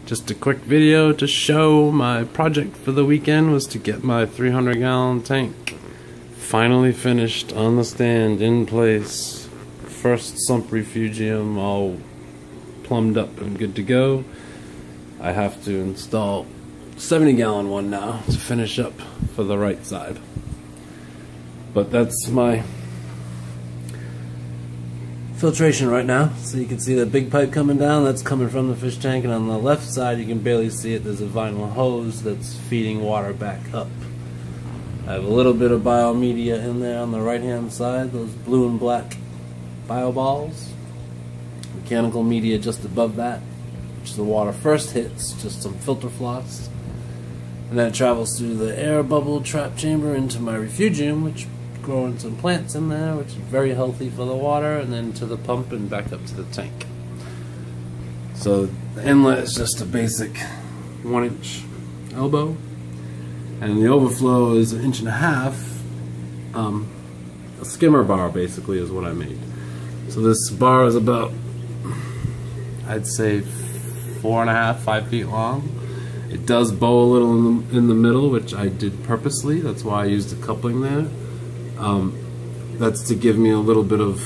Just a quick video to show my project for the weekend was to get my 300-gallon tank finally finished on the stand, in place. First sump refugium all plumbed up and good to go. I have to install 70-gallon one now to finish up for the right side. But that's my filtration right now. So you can see the big pipe coming down, that's coming from the fish tank, and on the left side you can barely see it, there's a vinyl hose that's feeding water back up. I have a little bit of biomedia in there on the right hand side, those blue and black bio balls. Mechanical media just above that, which the water first hits, just some filter floss. And then it travels through the air bubble trap chamber into my refugium, which growing some plants in there, which is very healthy for the water, and then to the pump and back up to the tank. So the inlet is just a basic 1-inch elbow, and the overflow is 1.5 inches. A skimmer bar basically is what I made. So this bar is about, I'd say 4.5 to 5 feet long. It does bow a little in the middle, which I did purposely. That's why I used a coupling there. That's to give me a little bit of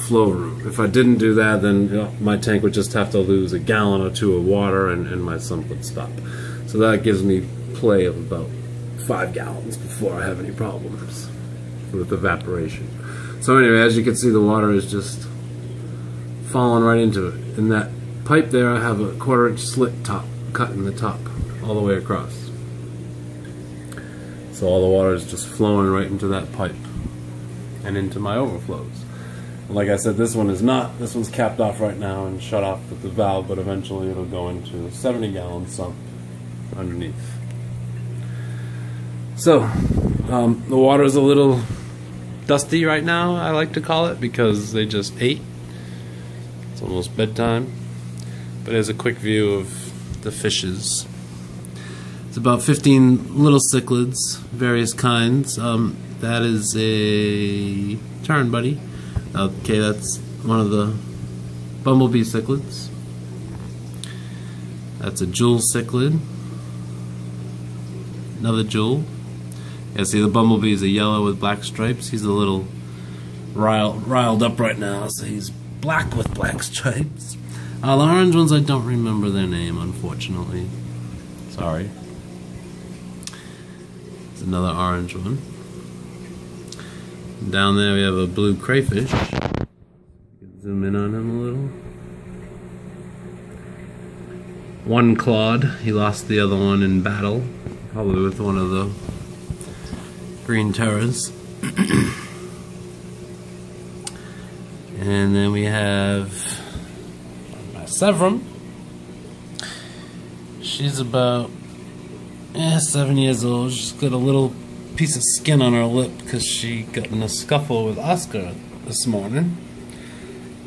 flow room. If I didn't do that, then my tank would just have to lose a gallon or two of water and my sump would stop. So that gives me play of about 5 gallons before I have any problems with evaporation. So anyway, as you can see, the water is just falling right into it. In that pipe there, I have a 1/4-inch slit top cut in the top all the way across. So all the water is just flowing right into that pipe and into my overflows. And like I said, this one is not. This one's capped off right now and shut off with the valve, but eventually it'll go into a 70-gallon sump underneath. So the water is a little dusty right now, I like to call it, because they just ate. It's almost bedtime. But here's a quick view of the fishes. It's about 15 little cichlids, various kinds. That is a turn buddy. Okay, that's one of the Bumblebee cichlids. That's a jewel cichlid. Another jewel. Yeah, see, the Bumblebee is a yellow with black stripes. He's a little riled up right now, so he's black with black stripes. The orange ones, I don't remember their name, unfortunately. Sorry. There's another orange one. Down there we have a blue crayfish. You can zoom in on him a little. One clawed. He lost the other one in battle, probably with one of the green terrors. And then we have Severum. She's about 7 years old. She's got a little piece of skin on her lip because she got in a scuffle with Oscar this morning.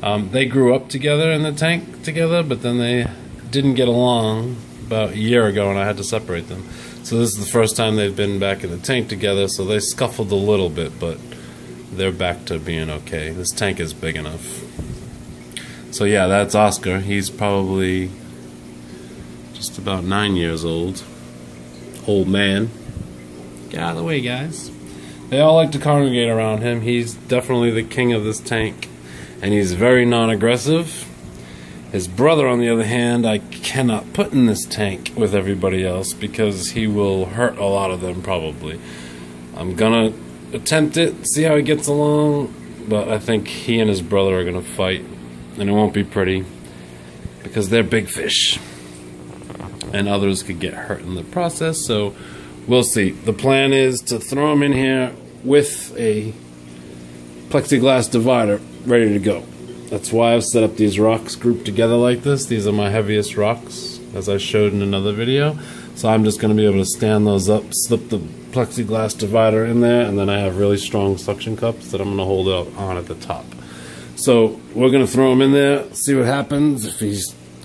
They grew up together in the tank together, but then they didn't get along about a year ago and I had to separate them. So this is the first time they've been back in the tank together, so they scuffled a little bit, but they're back to being okay. This tank is big enough. So yeah, that's Oscar. He's probably just about 9 years old. Old man. Get out of the way, guys. They all like to congregate around him. He's definitely the king of this tank, and he's very non-aggressive. His brother, on the other hand, I cannot put in this tank with everybody else because he will hurt a lot of them probably. I'm gonna attempt it, see how he gets along, but I think he and his brother are gonna fight, and it won't be pretty because they're big fish and others could get hurt in the process, so we'll see. The plan is to throw them in here with a plexiglass divider ready to go. That's why I've set up these rocks grouped together like this. These are my heaviest rocks, as I showed in another video. So I'm just going to be able to stand those up, slip the plexiglass divider in there, and then I have really strong suction cups that I'm going to hold out on at the top. So we're going to throw him in there, see what happens. If he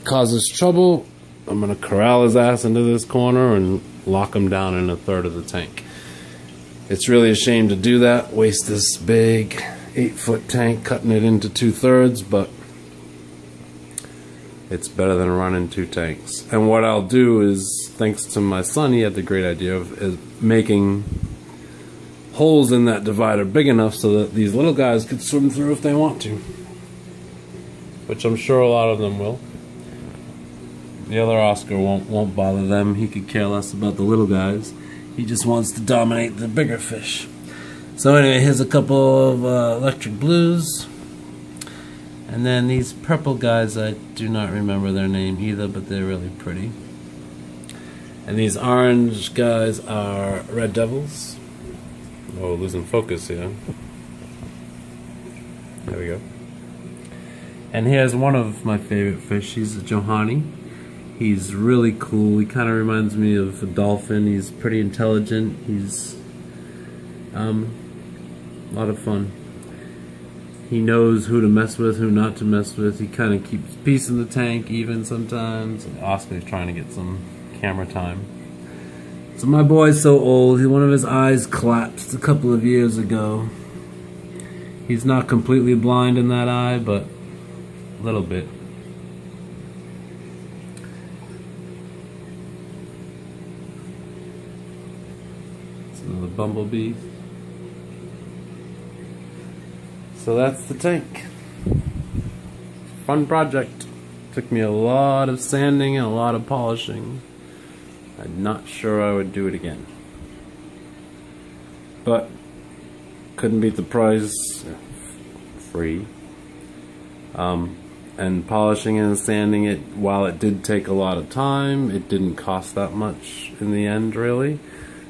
causes trouble, I'm going to corral his ass into this corner and lock him down in 1/3 of the tank. It's really a shame to do that, waste this big 8-foot tank, cutting it into 2/3, but It's better than running 2 tanks. And what I'll do is, thanks to my son, he had the great idea of making holes in that divider big enough so that these little guys could swim through if they want to. Which I'm sure a lot of them will. The other Oscar won't bother them. He could care less about the little guys. He just wants to dominate the bigger fish. So anyway, here's a couple of electric blues. And then these purple guys, I do not remember their name either, but they're really pretty. And these orange guys are red devils. Oh, losing focus here. There we go. And here's one of my favorite fish. He's a Johanny. He's really cool. He kind of reminds me of a dolphin. He's pretty intelligent. He's a lot of fun. He knows who to mess with, who not to mess with. He kind of keeps peace in the tank even sometimes. Oscar's trying to get some camera time. So my boy's so old, one of his eyes collapsed a couple of years ago. He's not completely blind in that eye, but a little bit. It's another Bumblebee. So that's the tank. Fun project. Took me a lot of sanding and a lot of polishing. I'm not sure I would do it again. But couldn't beat the price. Free. And polishing and sanding it, while it did take a lot of time, it didn't cost that much in the end, really.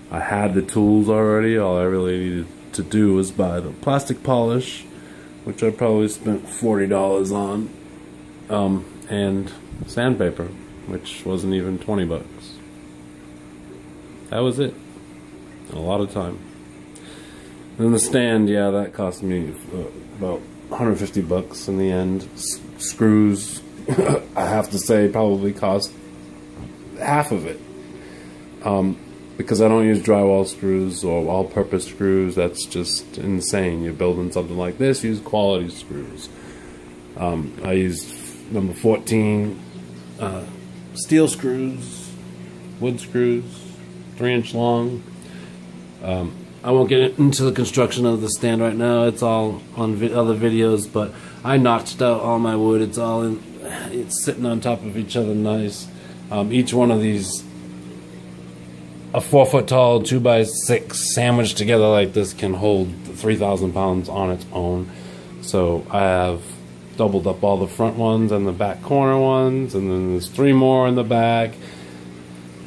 I had the tools already. All I really needed to do was buy the plastic polish, which I probably spent $40 on, and sandpaper, which wasn't even 20 bucks. That was it. A lot of time. And the stand, yeah, that cost me about 150 bucks in the end. Screws, I have to say, probably cost half of it. Because I don't use drywall screws or all-purpose screws. That's just insane. You're building something like this, use quality screws. I used number 14 steel screws, wood screws, 3-inch long. I won't get into the construction of the stand right now. It's all on other videos, but I notched out all my wood. It's all in. It's sitting on top of each other nice. Each one of these, a 4-foot tall 2x6 sandwiched together like this, can hold 3,000 pounds on its own. So I have doubled up all the front ones and the back corner ones, and then there's 3 more in the back.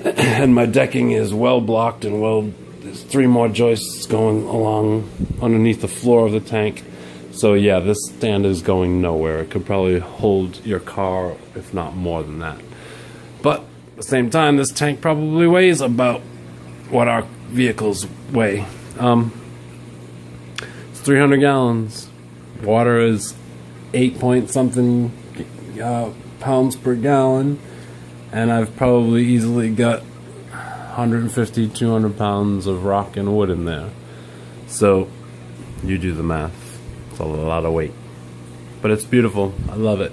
And my decking is well blocked and there's 3 more joists going along underneath the floor of the tank. So yeah, this stand is going nowhere. It could probably hold your car, if not more than that. But at the same time, this tank probably weighs about what our vehicles weigh. It's 300 gallons. Water is 8-point-something pounds per gallon. And I've probably easily got 150, 200 pounds of rock and wood in there. So, you do the math. It's a lot of weight. But it's beautiful. I love it.